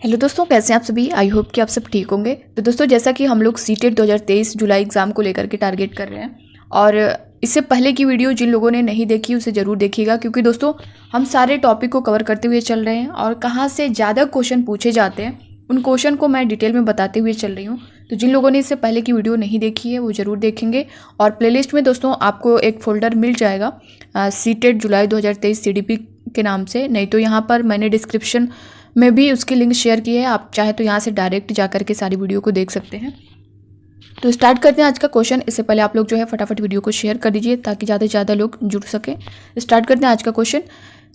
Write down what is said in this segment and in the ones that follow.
Hello दोस्तों, कैसे हैं आप सभी। आई होप कि आप सब ठीक होंगे। तो दोस्तों, जैसा कि हम लोग सीटेट 2023 जुलाई एग्ज़ाम को लेकर के टारगेट कर रहे हैं और इससे पहले की वीडियो जिन लोगों ने नहीं देखी उसे ज़रूर देखिएगा, क्योंकि दोस्तों हम सारे टॉपिक को कवर करते हुए चल रहे हैं और कहाँ से ज़्यादा क्वेश्चन पूछे जाते हैं उन क्वेश्चन को मैं डिटेल में बताते हुए चल रही हूँ। तो जिन लोगों ने इससे पहले की वीडियो नहीं देखी है वो ज़रूर देखेंगे। और प्लेलिस्ट में दोस्तों आपको एक फ़ोल्डर मिल जाएगा सीटेट जुलाई 2023 CDP के नाम से, नहीं तो यहाँ पर मैंने डिस्क्रिप्शन में भी उसकी लिंक शेयर की है। आप चाहे तो यहाँ से डायरेक्ट जाकर के सारी वीडियो को देख सकते हैं। तो स्टार्ट करते हैं आज का क्वेश्चन। इससे पहले आप लोग जो है फटाफट वीडियो को शेयर कर दीजिए ताकि ज़्यादा से ज़्यादा लोग जुड़ सकें। स्टार्ट करते हैं आज का क्वेश्चन।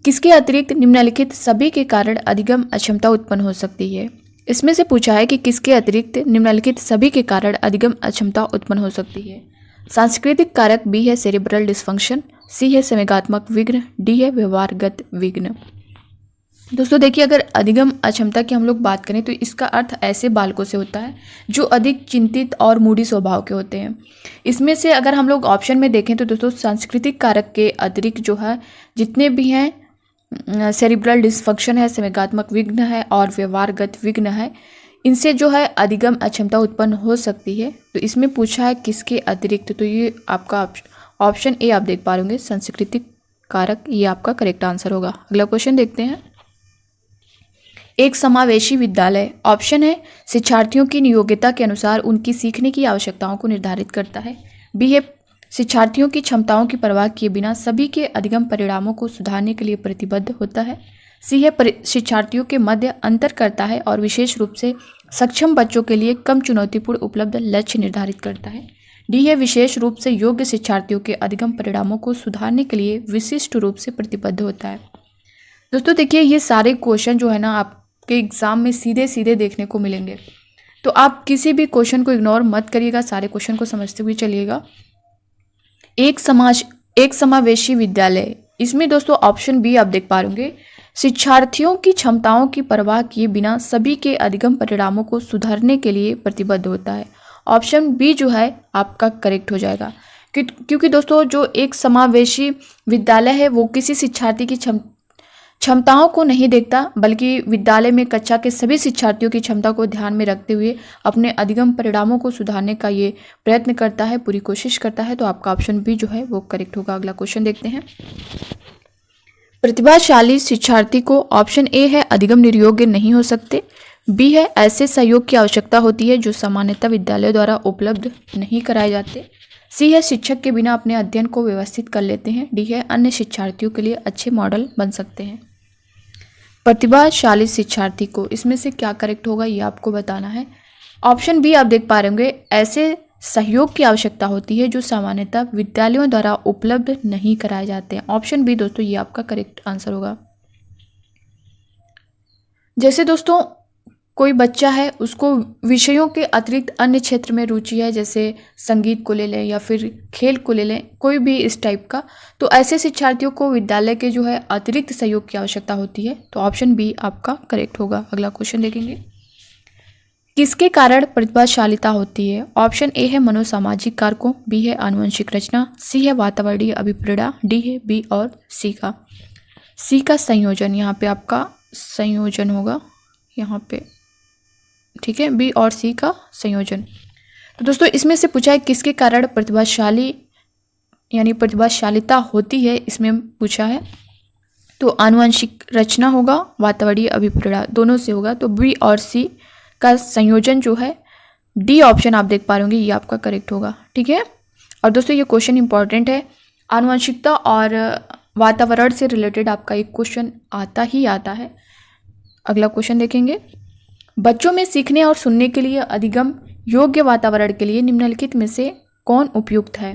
किसके अतिरिक्त निम्नलिखित सभी के कारण अधिगम अक्षमता उत्पन्न हो सकती है। इसमें से पूछा है कि किसके अतिरिक्त निम्नलिखित सभी के कारण अधिगम अक्षमता उत्पन्न हो सकती है। सांस्कृतिक कारक, बी है सेरिब्रल डिस्फंक्शन, सी है संवेगात्मक विघ्न, डी है व्यवहारगत विघ्न। दोस्तों देखिए, अगर अधिगम अक्षमता की हम लोग बात करें तो इसका अर्थ ऐसे बालकों से होता है जो अधिक चिंतित और मूडी स्वभाव के होते हैं। इसमें से अगर हम लोग ऑप्शन में देखें तो दोस्तों सांस्कृतिक कारक के अतिरिक्त जो है जितने भी हैं, सेरिब्रल डिस्फंक्शन है, संवेगात्मक विघ्न है और व्यवहारगत विघ्न है, इनसे जो है अधिगम अक्षमता उत्पन्न हो सकती है। तो इसमें पूछा है किसके अतिरिक्त, तो ये आपका ऑप्शन ए आप देख पा रहे होंगे, सांस्कृतिक कारक, ये आपका करेक्ट आंसर होगा। अगला क्वेश्चन देखते हैं। एक समावेशी विद्यालय, ऑप्शन है शिक्षार्थियों की योग्यता के अनुसार उनकी सीखने की आवश्यकताओं को निर्धारित करता है, बी है शिक्षार्थियों की क्षमताओं की परवाह किए बिना सभी के अधिगम परिणामों को सुधारने के लिए प्रतिबद्ध होता है, सी है शिक्षार्थियों के मध्य अंतर करता है और विशेष रूप से सक्षम बच्चों के लिए कम चुनौतीपूर्ण उपलब्ध लक्ष्य निर्धारित करता है, डी है विशेष रूप से योग्य शिक्षार्थियों के अधिगम परिणामों को सुधारने के लिए विशिष्ट रूप से प्रतिबद्ध होता है। दोस्तों देखिए, ये सारे क्वेश्चन जो है ना आपके एग्जाम में सीधे सीधे देखने को मिलेंगे, तो आप किसी भी क्वेश्चन को इग्नोर मत करिएगा, सारे क्वेश्चन को समझते हुए चलिएगा। एक समावेशी विद्यालय, इसमें दोस्तों ऑप्शन बी आप देख पा रहे शिक्षार्थियों की क्षमताओं की परवाह किए बिना सभी के अधिगम परिणामों को सुधारने के लिए प्रतिबद्ध होता है। ऑप्शन बी जो है आपका करेक्ट हो जाएगा, क्योंकि दोस्तों जो एक समावेशी विद्यालय है वो किसी शिक्षार्थी की क्षमताओं को नहीं देखता, बल्कि विद्यालय में कक्षा के सभी शिक्षार्थियों की क्षमता को ध्यान में रखते हुए अपने अधिगम परिणामों को सुधारने का ये प्रयत्न करता है, पूरी कोशिश करता है। तो आपका ऑप्शन बी जो है वो करेक्ट होगा। अगला क्वेश्चन देखते हैं। प्रतिभाशाली शिक्षार्थी को, ऑप्शन ए है अधिगम निर्योग्य नहीं हो सकते, बी है ऐसे सहयोग की आवश्यकता होती है जो सामान्यतः विद्यालय द्वारा उपलब्ध नहीं कराए जाते, सी है शिक्षक के बिना अपने अध्ययन को व्यवस्थित कर लेते हैं, डी है अन्य शिक्षार्थियों के लिए अच्छे मॉडल बन सकते हैं। प्रतिभाशाली शिक्षार्थी को, इसमें से क्या करेक्ट होगा ये आपको बताना है। ऑप्शन बी आप देख पा रहे होंगे, ऐसे सहयोग की आवश्यकता होती है जो सामान्यतः विद्यालयों द्वारा उपलब्ध नहीं कराए जाते हैं। ऑप्शन बी दोस्तों ये आपका करेक्ट आंसर होगा। जैसे दोस्तों कोई बच्चा है, उसको विषयों के अतिरिक्त अन्य क्षेत्र में रुचि है, जैसे संगीत को ले लें या फिर खेल को ले लें, कोई भी इस टाइप का, तो ऐसे शिक्षार्थियों को विद्यालय के जो है अतिरिक्त सहयोग की आवश्यकता होती है। तो ऑप्शन बी आपका करेक्ट होगा। अगला क्वेश्चन देखेंगे। किसके कारण प्रतिभाशालिता होती है। ऑप्शन ए है मनोसामाजिक कारकों, बी है आनुवंशिक रचना, सी है वातावरणीय अभिप्रेरणा, डी है बी और सी का संयोजन। यहाँ पे आपका संयोजन होगा, यहाँ पे ठीक है, बी और सी का संयोजन। तो दोस्तों इसमें से पूछा है किसके कारण प्रतिभाशाली यानी प्रतिभाशालिता होती है, इसमें पूछा है। तो आनुवंशिक रचना होगा, वातावरणीय अभिप्रेरणा, दोनों से होगा। तो बी और सी का संयोजन जो है, डी ऑप्शन आप देख पा रहे होंगे, ये आपका करेक्ट होगा। ठीक है। और दोस्तों ये क्वेश्चन इंपॉर्टेंट है, आनुवंशिकता और वातावरण से रिलेटेड आपका एक क्वेश्चन आता ही आता है। अगला क्वेश्चन देखेंगे। बच्चों में सीखने और सुनने के लिए अधिगम योग्य वातावरण के लिए निम्नलिखित में से कौन उपयुक्त है।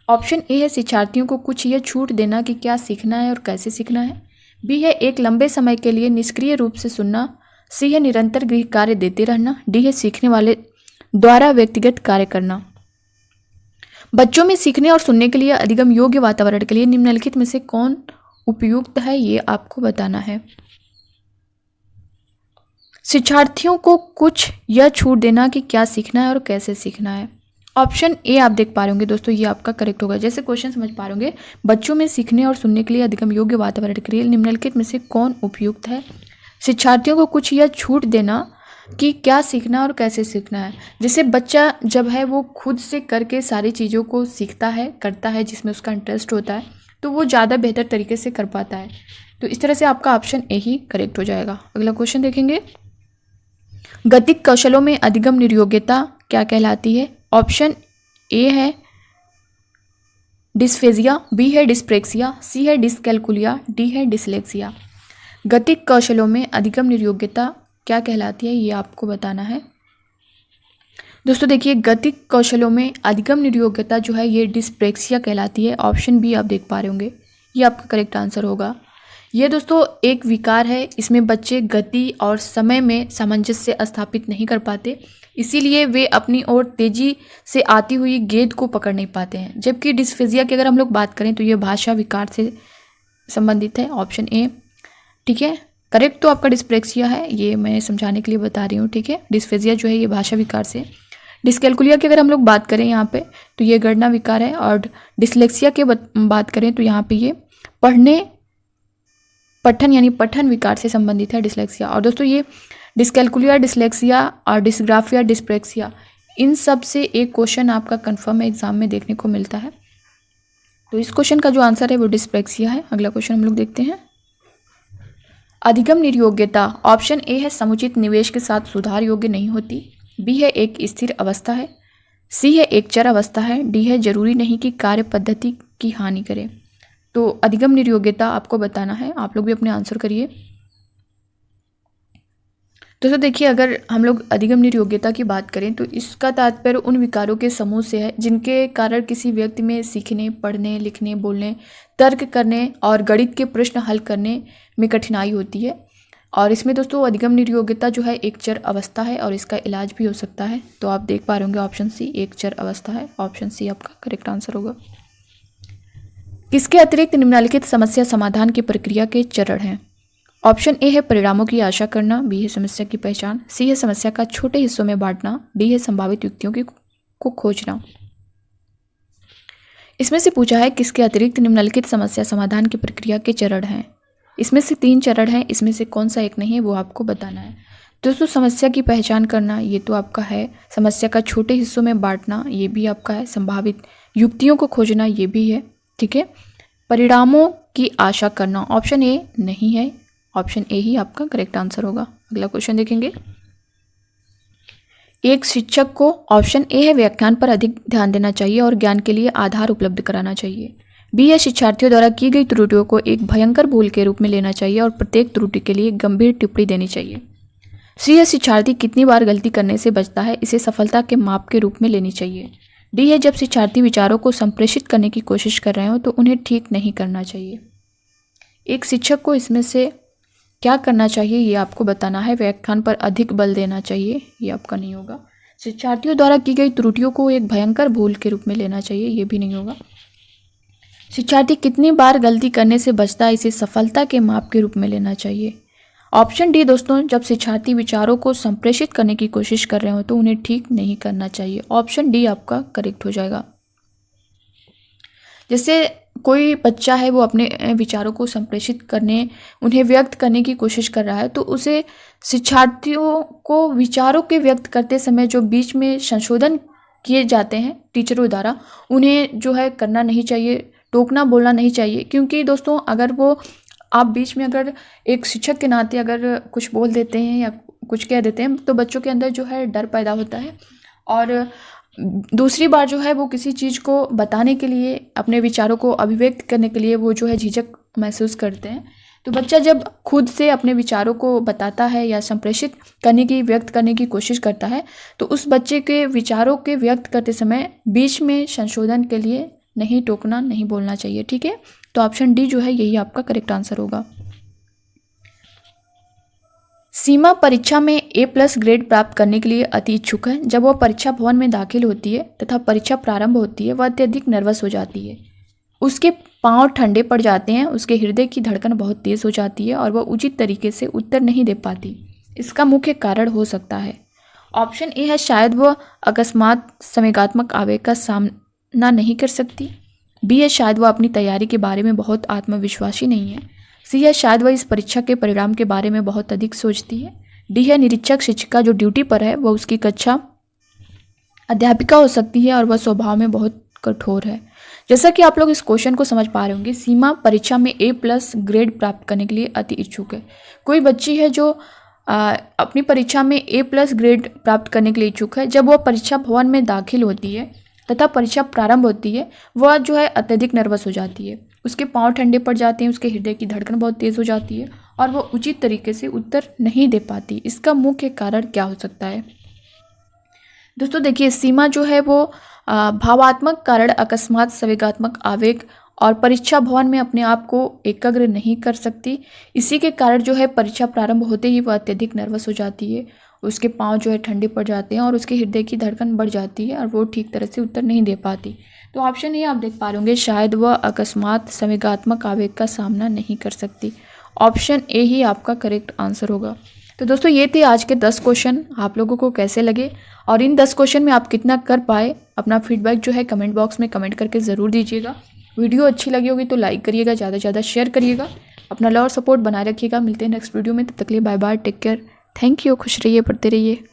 ऑप्शन ए है शिक्षार्थियों को कुछ यह छूट देना कि क्या सीखना है और कैसे सीखना है, बी है एक लंबे समय के लिए निष्क्रिय रूप से सुनना, सी है निरंतर गृह कार्य देते रहना, डी है सीखने वाले द्वारा व्यक्तिगत कार्य करना। बच्चों में सीखने और सुनने के लिए अधिगम योग्य वातावरण के लिए निम्नलिखित में से कौन उपयुक्त है, ये आपको बताना है। शिक्षार्थियों को कुछ यह छूट देना कि क्या सीखना है और कैसे सीखना है। ऑप्शन ए आप देख पा रहे होंगे दोस्तों, ये आपका करेक्ट होगा। जैसे क्वेश्चन समझ पा रहे होंगे, बच्चों में सीखने और सुनने के लिए अधिगम योग्य वातावरण के लिए निम्नलिखित में से कौन उपयुक्त है। शिक्षार्थियों को कुछ यह छूट देना कि क्या सीखना और कैसे सीखना है। जैसे बच्चा जब है वो खुद से करके सारी चीज़ों को सीखता है, करता है, जिसमें उसका इंटरेस्ट होता है, तो वो ज़्यादा बेहतर तरीके से कर पाता है। तो इस तरह से आपका ऑप्शन ए ही करेक्ट हो जाएगा। अगला क्वेश्चन देखेंगे, गतिक कौशलों में अधिगम निर्योग्यता क्या कहलाती है? ऑप्शन ए है डिस्फेजिया, बी है डिस्प्रेक्सिया, सी है डिसकैलकुलिया, डी है डिसलेक्सिया। गतिक कौशलों में अधिगम निर्योग्यता क्या कहलाती है, ये आपको बताना है। दोस्तों देखिए, गतिक कौशलों में अधिगम निर्योग्यता जो है ये डिस्प्रेक्सिया कहलाती है। ऑप्शन बी आप देख पा रहे होंगे, ये आपका करेक्ट आंसर होगा। ये दोस्तों एक विकार है, इसमें बच्चे गति और समय में सामंजस्य स्थापित नहीं कर पाते, इसीलिए वे अपनी ओर तेजी से आती हुई गेंद को पकड़ नहीं पाते हैं। जबकि डिस्फेजिया की अगर हम लोग बात करें तो ये भाषा विकार से संबंधित है। ऑप्शन ए ठीक है, करेक्ट तो आपका डिस्प्रेक्सिया है, ये मैं समझाने के लिए बता रही हूँ, ठीक है। डिस्फेजिया जो है ये भाषा विकार से। डिस्कैलकुलिया की अगर हम लोग बात करें यहाँ पे तो ये गणना विकार है, और डिसलेक्सिया की बात करें तो यहाँ पे ये पठन यानी पठन विकार से संबंधित है डिसलेक्सिया। और दोस्तों ये डिस्कैलकुलिया, डिसलेक्सिया और डिस्ग्राफिया, डिस्प्रेक्सिया, इन सब से एक क्वेश्चन आपका कन्फर्म एग्जाम में देखने को मिलता है। तो इस क्वेश्चन का जो आंसर है वो डिस्प्रेक्सिया है। अगला क्वेश्चन हम लोग देखते हैं, अधिगम निर्योग्यता। ऑप्शन ए है समुचित निवेश के साथ सुधार योग्य नहीं होती, बी है एक स्थिर अवस्था है, सी है एक चर अवस्था है, डी है जरूरी नहीं कि कार्य पद्धति की हानि करे। तो अधिगम निर्योग्यता आपको बताना है, आप लोग भी अपने आंसर करिए। दोस्तों देखिए, अगर हम लोग अधिगम निर्योग्यता की बात करें तो इसका तात्पर्य उन विकारों के समूह से है जिनके कारण किसी व्यक्ति में सीखने, पढ़ने, लिखने, बोलने, तर्क करने और गणित के प्रश्न हल करने में कठिनाई होती है। और इसमें दोस्तों अधिगम निर्योग्यता जो है एक चर अवस्था है और इसका इलाज भी हो सकता है। तो आप देख पा रहे होंगे ऑप्शन सी एक चर अवस्था है। ऑप्शन सी आपका करेक्ट आंसर होगा। किसके अतिरिक्त निम्नलिखित समस्या समाधान की प्रक्रिया के चरण हैं? ऑप्शन ए है परिणामों की आशा करना, बी है समस्या की पहचान, सी है समस्या का छोटे हिस्सों में बांटना, डी है संभावित युक्तियों को खोजना। इसमें से पूछा है किसके अतिरिक्त निम्नलिखित समस्या समाधान की प्रक्रिया के चरण हैं। इसमें से 3 चरण हैं, इसमें से कौन सा एक नहीं है वो आपको बताना है। दोस्तों समस्या की पहचान करना ये तो आपका है, समस्या का छोटे हिस्सों में बांटना ये भी आपका है, संभावित युक्तियों को खोजना ये भी है, ठीक है। परिणामों की आशा करना ऑप्शन ए नहीं है, ऑप्शन ए ही आपका करेक्ट आंसर होगा। अगला क्वेश्चन देखेंगे, एक शिक्षक को ऑप्शन ए है व्याख्यान पर अधिक ध्यान देना चाहिए और ज्ञान के लिए आधार उपलब्ध कराना चाहिए, बी है शिक्षार्थियों द्वारा की गई त्रुटियों को एक भयंकर भूल के रूप में लेना चाहिए और प्रत्येक त्रुटि के लिए गंभीर टिप्पणी देनी चाहिए, सी है शिक्षार्थी कितनी बार गलती करने से बचता है इसे सफलता के माप के रूप में लेनी चाहिए, डी है जब शिक्षार्थी विचारों को संप्रेषित करने की कोशिश कर रहे हो तो उन्हें ठीक नहीं करना चाहिए। एक शिक्षक को इसमें से क्या करना चाहिए ये आपको बताना है। व्याख्यान पर अधिक बल देना चाहिए ये आपका नहीं होगा। शिक्षार्थियों द्वारा की गई त्रुटियों को एक भयंकर भूल के रूप में लेना चाहिए ये भी नहीं होगा। शिक्षार्थी कितनी बार गलती करने से बचता है इसे सफलता के माप के रूप में लेना चाहिए। ऑप्शन डी दोस्तों जब शिक्षार्थी विचारों को संप्रेषित करने की कोशिश कर रहे हो तो उन्हें ठीक नहीं करना चाहिए। ऑप्शन डी आपका करेक्ट हो जाएगा। जैसे कोई बच्चा है वो अपने विचारों को संप्रेषित करने, उन्हें व्यक्त करने की कोशिश कर रहा है तो उसे शिक्षार्थियों को विचारों के व्यक्त करते समय जो बीच में संशोधन किए जाते हैं टीचरों द्वारा उन्हें जो है करना नहीं चाहिए, टोकना बोलना नहीं चाहिए। क्योंकि दोस्तों अगर वो आप बीच में अगर एक शिक्षक के नाते अगर कुछ बोल देते हैं या कुछ कह देते हैं तो बच्चों के अंदर जो है डर पैदा होता है और दूसरी बार जो है वो किसी चीज़ को बताने के लिए, अपने विचारों को अभिव्यक्त करने के लिए वो जो है झिझक महसूस करते हैं। तो बच्चा जब खुद से अपने विचारों को बताता है या संप्रेषित करने की, व्यक्त करने की कोशिश करता है तो उस बच्चे के विचारों के व्यक्त करते समय बीच में संशोधन के लिए नहीं टोकना, नहीं बोलना चाहिए, ठीक है। तो ऑप्शन डी जो है यही आपका करेक्ट आंसर होगा। सीमा परीक्षा में A+ ग्रेड प्राप्त करने के लिए अति इच्छुक है। जब वह परीक्षा भवन में दाखिल होती है तथा परीक्षा प्रारंभ होती है वह अत्यधिक नर्वस हो जाती है, उसके पांव ठंडे पड़ जाते हैं, उसके हृदय की धड़कन बहुत तेज हो जाती है और वह उचित तरीके से उत्तर नहीं दे पाती। इसका मुख्य कारण हो सकता है। ऑप्शन ए है शायद वह अकस्मात संवेगात्मक आवेग का सामना नहीं कर सकती, बी है शायद वह अपनी तैयारी के बारे में बहुत आत्मविश्वासी नहीं है, सी है शायद वह इस परीक्षा के परिणाम के बारे में बहुत अधिक सोचती है। डी है निरीक्षक शिक्षिका जो ड्यूटी पर है वह उसकी कक्षा अध्यापिका हो सकती है और वह स्वभाव में बहुत कठोर है। जैसा कि आप लोग इस क्वेश्चन को समझ पा रहे होंगे, सीमा परीक्षा में A+ ग्रेड प्राप्त करने के लिए अति इच्छुक है। कोई बच्ची है जो अपनी परीक्षा में A+ ग्रेड प्राप्त करने के लिए इच्छुक है। जब वह परीक्षा भवन में दाखिल होती है तथा परीक्षा प्रारंभ होती है, वह जो है अत्यधिक नर्वस हो जाती है, उसके पांव ठंडे पड़ जाते हैं, उसके हृदय की धड़कन बहुत तेज़ हो जाती है और वह उचित तरीके से उत्तर नहीं दे पाती। इसका मुख्य कारण क्या हो सकता है? दोस्तों देखिए, सीमा जो है वो भावात्मक कारण, अकस्मात संवेगात्मक आवेग और परीक्षा भवन में अपने आप को एकाग्र नहीं कर सकती। इसी के कारण जो है परीक्षा प्रारंभ होते ही वह अत्यधिक नर्वस हो जाती है, उसके पांव जो है ठंडे पड़ जाते हैं और उसके हृदय की धड़कन बढ़ जाती है और वो ठीक तरह से उत्तर नहीं दे पाती। तो ऑप्शन ए आप देख पा रहे होंगे, शायद वह अकस्मात संवेगात्मक आवेग का सामना नहीं कर सकती। ऑप्शन ए ही आपका करेक्ट आंसर होगा। तो दोस्तों ये थे आज के 10 क्वेश्चन। आप लोगों को कैसे लगे और इन 10 क्वेश्चन में आप कितना कर पाए, अपना फीडबैक जो है कमेंट बॉक्स में कमेंट करके ज़रूर दीजिएगा। वीडियो अच्छी लगी होगी तो लाइक करिएगा, ज़्यादा से ज़्यादा शेयर करिएगा, अपना लव और सपोर्ट बनाए रखिएगा। मिलते हैं नेक्स्ट वीडियो में, तब तक के लिए bye bye, take care, thank you, खुश रहिए, पढ़ते रहिए।